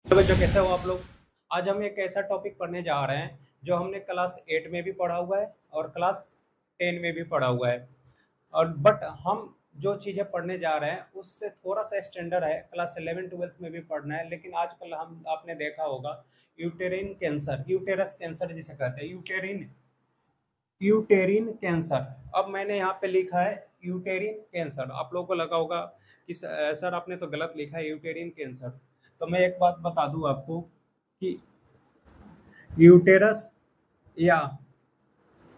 तो बच्चों कैसे हो आप लोग। आज हम एक ऐसा टॉपिक पढ़ने जा रहे हैं जो हमने क्लास 8 में भी पढ़ा हुआ है और क्लास 10 में भी पढ़ा हुआ है। और बट हम जो चीज़ें पढ़ने जा रहे हैं उससे थोड़ा सा स्टैंडर्ड है, क्लास 11 ट्वेल्थ में भी पढ़ना है। लेकिन आजकल हम आपने देखा होगा यूटेरिन कैंसर, यूटेरस कैंसर जिसे कहते हैं, यूटेरिन यूटेरिन कैंसर। अब मैंने यहाँ पे लिखा है यूटेरिन कैंसर, आप लोगों को लगा होगा कि सर आपने तो गलत लिखा है यूटेरिन कैंसर। तो मैं एक बात बता दूं आपको कि यूटेरस या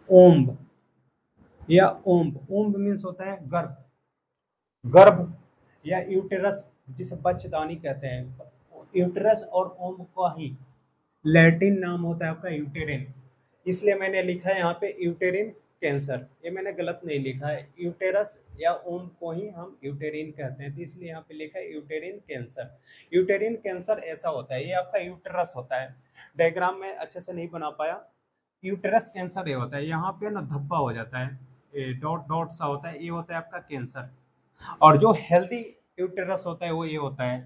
ओम्ब या ओम्ब ओम्ब मीन्स होता है गर्भ, गर्भ या यूटेरस जिसे बच्चेदानी कहते हैं। यूटेरस और ओम्ब का ही लैटिन नाम होता है आपका यूटेरिन, इसलिए मैंने लिखा है यहाँ पे यूटेरिन कैंसर। ये मैंने गलत नहीं लिखा है, यूटेरस या ओम्ब को ही हम यूटेरिन कहते हैं, तो इसलिए यहाँ पे लिखा है यूटेरिन कैंसर। यूटेरिन कैंसर ऐसा होता है, ये आपका यूटेरस होता है। डायग्राम में अच्छे से नहीं बना पाया। यूटेरस कैंसर ये होता है, यहाँ पे ना धब्बा हो जाता है, ये डॉट डॉट सा होता है, ये होता है आपका कैंसर। और जो हेल्दी यूटेरस होता है वो ये होता है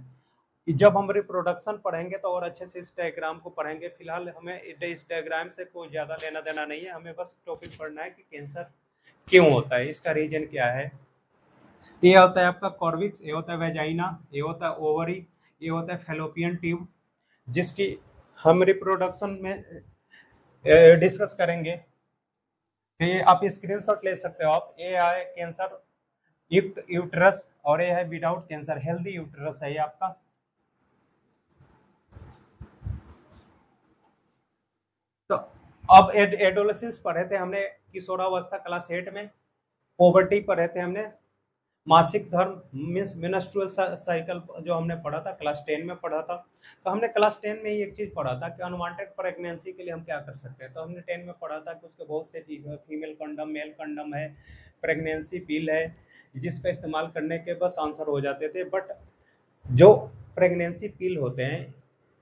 कि जब हम रिप्रोडक्शन पढ़ेंगे तो और अच्छे से इस डायग्राम को पढ़ेंगे। फिलहाल हमें इस डायग्राम से कोई ज़्यादा लेना देना नहीं है, हमें बस टॉपिक पढ़ना है कि कैंसर क्यों होता है, इसका रीजन क्या है। ये होता है आपका कॉर्विक्स, ये होता है वेजाइना, ये होता है ओवरी, ये होता है फेलोपियन ट्यूब, जिसकी हम रिप्रोडक्शन में डिस्कस करेंगे। तो ये आप स्क्रीनशॉट ले सकते हो आप। ये है कैंसर युक्त यूट्रस और ये है विदाउट कैंसर हेल्दी यूट्रस है ये आपका। तो अब एडोलेसेंस पढ़े थे हमने, किशोरावस्था क्लास 8 में। पोवर्टी पढ़े थे हमने, मासिक धर्म मीन्स मिनस्ट्रुअल साइकिल जो हमने पढ़ा था क्लास 10 में पढ़ा था। तो हमने क्लास 10 में ही एक चीज पढ़ा था कि अनवांटेड प्रेगनेंसी के लिए हम क्या कर सकते हैं। तो हमने 10 में पढ़ा था कि उसके बहुत से चीज है, फीमेल कंडम, मेल कंडम है, प्रेगनेंसी पिल है, जिसका इस्तेमाल करने के बस आंसर हो जाते थे। बट जो प्रेगनेंसी पिल होते हैं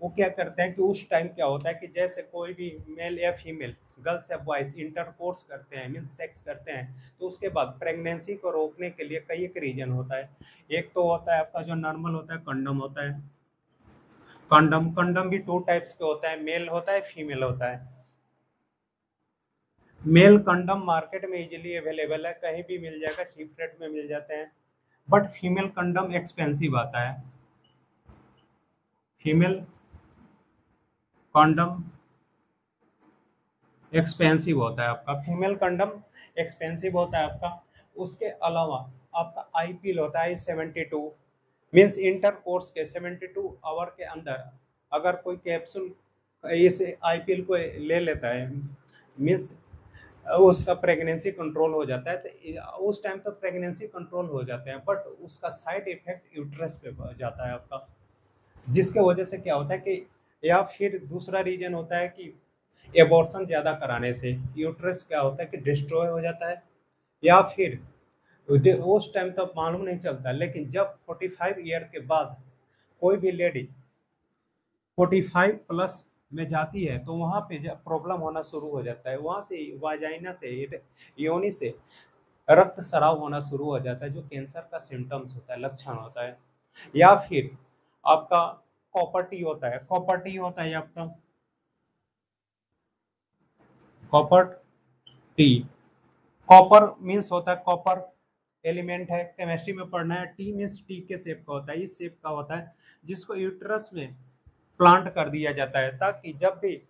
वो क्या करते हैं कि उस टाइम क्या होता है कि जैसे कोई भी मेल या फीमेल, गर्ल्स या बॉयज इंटरकोर्स करते हैं मीन्स सेक्स करते हैं, तो उसके बाद प्रेगनेंसी को रोकने के लिए कई एक रीजन होता है। एक तो होता है आपका जो नॉर्मल होता है कंडम होता है। कंडम कंडम भी टू टाइप्स के होता है, मेल होता है फीमेल होता है। मेल कंडम मार्केट में इजीली अवेलेबल है, कहीं भी मिल जाएगा, चीप रेट में मिल जाते हैं। बट फीमेल कंडम एक्सपेंसिव आता है। फीमेल कंडम एक्सपेंसिव होता है आपका, फीमेल कंडम एक्सपेंसिव होता है आपका। उसके अलावा आपका आईपीएल होता है 72, मीन्स इंटर कोर्स के 72 आवर के अंदर अगर कोई कैप्सूल इस आईपीएल को ले लेता है, मीन्स उसका प्रेगनेंसी कंट्रोल हो जाता है। तो उस टाइम तो प्रेगनेंसी कंट्रोल हो जाते हैं, बट उसका साइड इफेक्ट यूट्रस पे जाता है आपका, जिसके वजह से क्या होता है कि, या फिर दूसरा रीजन होता है कि एबॉर्शन ज़्यादा कराने से यूट्रस क्या होता है कि डिस्ट्रॉय हो जाता है। या फिर उस टाइम तक मालूम नहीं चलता, लेकिन जब 45 ईयर के बाद कोई भी लेडी 45 प्लस में जाती है तो वहाँ पे जब प्रॉब्लम होना शुरू हो जाता है, वहाँ से वाजाइना से, योनि से रक्त स्राव होना शुरू हो जाता है, जो कैंसर का सिम्टम्स होता है, लक्षण होता है। या फिर आपका कॉपर टी होता है आपका कॉपर टी। कॉपर मीन्स होता है कॉपर एलिमेंट है, केमिस्ट्री में पढ़ना है। टी मीन्स टी के शेप का होता है, इस शेप का होता है, जिसको यूट्रस में प्लांट कर दिया जाता है, ताकि जब भी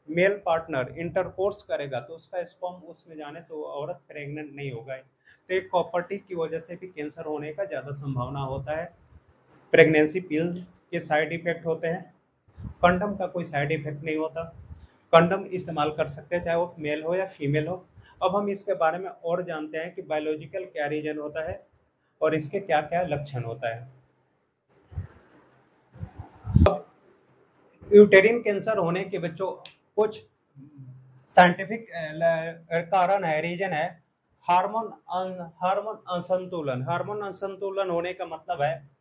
मेल पार्टनर इंटरकोर्स करेगा तो उसका स्पर्म उसमें जाने से वो औरत प्रेग्नेंट नहीं होगा। तो एक कॉपर टी की वजह से भी कैंसर होने का ज़्यादा संभावना होता है। प्रेगनेंसी पिल के साइड इफेक्ट होते हैं, कंडम का कोई साइड इफेक्ट नहीं होता। कंडम इस्तेमाल कर सकते हैं चाहे वो मेल हो या फीमेल हो। अब हम इसके बारे में और जानते हैं कि बायोलॉजिकल क्या रीजन होता है और इसके क्या क्या लक्षण होता है। यूटेरिन कैंसर होने के बच्चों कुछ साइंटिफिक कारण है, रीजन है। हार्मोन हार्मोन असंतुलन होने का मतलब है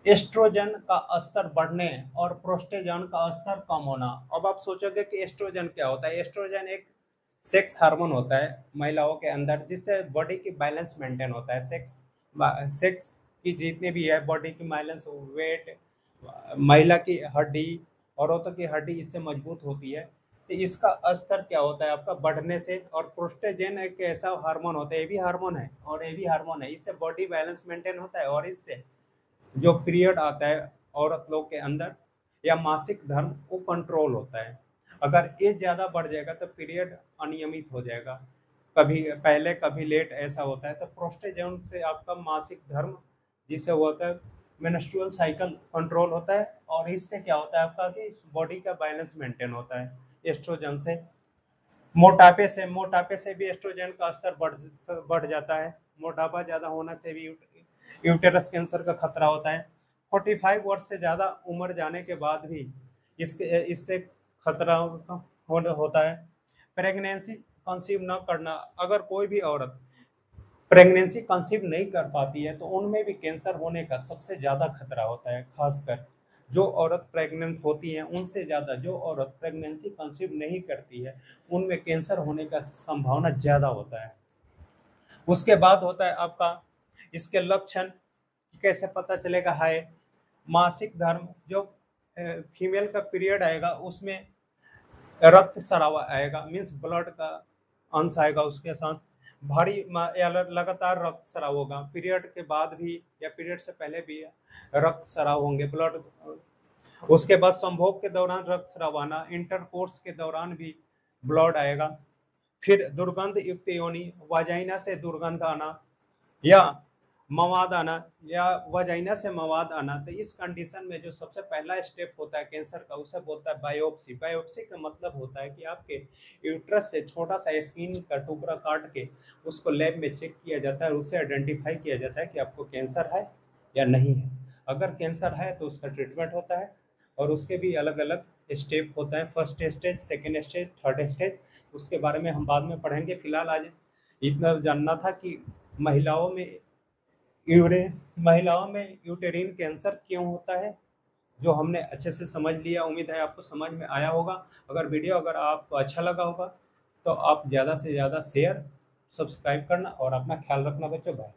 एस्ट्रोजन का स्तर बढ़ने और प्रोस्टेजन का स्तर कम होना। अब आप सोचोगे कि एस्ट्रोजन क्या होता है। एस्ट्रोजन एक सेक्स हार्मोन होता है महिलाओं के अंदर, जिससे बॉडी की बैलेंस मेंटेन होता है। सेक्स की जितने भी है बॉडी की बैलेंस, वेट महिला की हड्डी, औरतों की हड्डी इससे मजबूत होती है। तो इसका स्तर क्या होता है आपका बढ़ने से। और प्रोस्टेजेन एक ऐसा हार्मोन होता है, ये भी हार्मोन है और ये भी हार्मोन है, इससे बॉडी बैलेंस मेंटेन होता है और इससे जो पीरियड आता है औरत लोग के अंदर या मासिक धर्म वो कंट्रोल होता है। अगर ये ज़्यादा बढ़ जाएगा तो पीरियड अनियमित हो जाएगा, कभी पहले कभी लेट ऐसा होता है। तो प्रोस्टेजोन से आपका मासिक धर्म जिसे होता है मेंस्ट्रुअल साइकिल कंट्रोल होता है और इससे क्या होता है आपका कि बॉडी का बैलेंस मेंटेन होता है। एस्ट्रोजन से मोटापे से भी एस्ट्रोजन का स्तर बढ़ जाता है। मोटापा ज़्यादा होने से भी यूटेरस कैंसर का खतरा होता है। 45 वर्ष से ज़्यादा उम्र जाने के बाद भी इससे खतरा होता है। प्रेगनेंसी कंसीव न करना, अगर कोई भी औरत प्रेगनेंसी कंसीव नहीं कर पाती है तो उनमें भी कैंसर होने का सबसे ज़्यादा खतरा होता है। खासकर जो औरत प्रेग्नेंट होती है उनसे ज़्यादा जो औरत प्रेगनेंसी कंसीव नहीं करती है उनमें कैंसर होने का संभावना ज़्यादा होता है। उसके बाद होता है आपका इसके लक्षण कैसे पता चलेगा है। मासिक धर्म जो फीमेल का पीरियड आएगा उसमें रक्त स्राव आएगा, मीन्स ब्लड का अंश आएगा उसके साथ। भारी या लगातार रक्त स्राव होगा, पीरियड के बाद भी या पीरियड से पहले भी रक्त स्राव होंगे, ब्लड। उसके बाद संभोग के दौरान रक्त स्राव आना, इंटरकोर्स के दौरान भी ब्लड आएगा। फिर दुर्गंध युक्त योनि, वाजाइना से दुर्गंध आना या मवाद आना या वजाइना से मवाद आना। तो इस कंडीशन में जो सबसे पहला स्टेप होता है कैंसर का उसे बोलता है बायोप्सी। बायोप्सी का मतलब होता है कि आपके यूट्रस से छोटा सा स्किन का टुकड़ा काट के उसको लैब में चेक किया जाता है और उससे आइडेंटिफाई किया जाता है कि आपको कैंसर है या नहीं है। अगर कैंसर है तो उसका ट्रीटमेंट होता है और उसके भी अलग अलग स्टेप होता है, first stage, second stage, third stage. उसके बारे में हम बाद में पढ़ेंगे। फिलहाल आज इतना जानना था कि महिलाओं में यूटेरिन कैंसर क्यों होता है, जो हमने अच्छे से समझ लिया। उम्मीद है आपको समझ में आया होगा। अगर आपको अच्छा लगा होगा तो आप ज़्यादा से ज़्यादा शेयर, सब्सक्राइब करना और अपना ख्याल रखना बच्चों। बाय।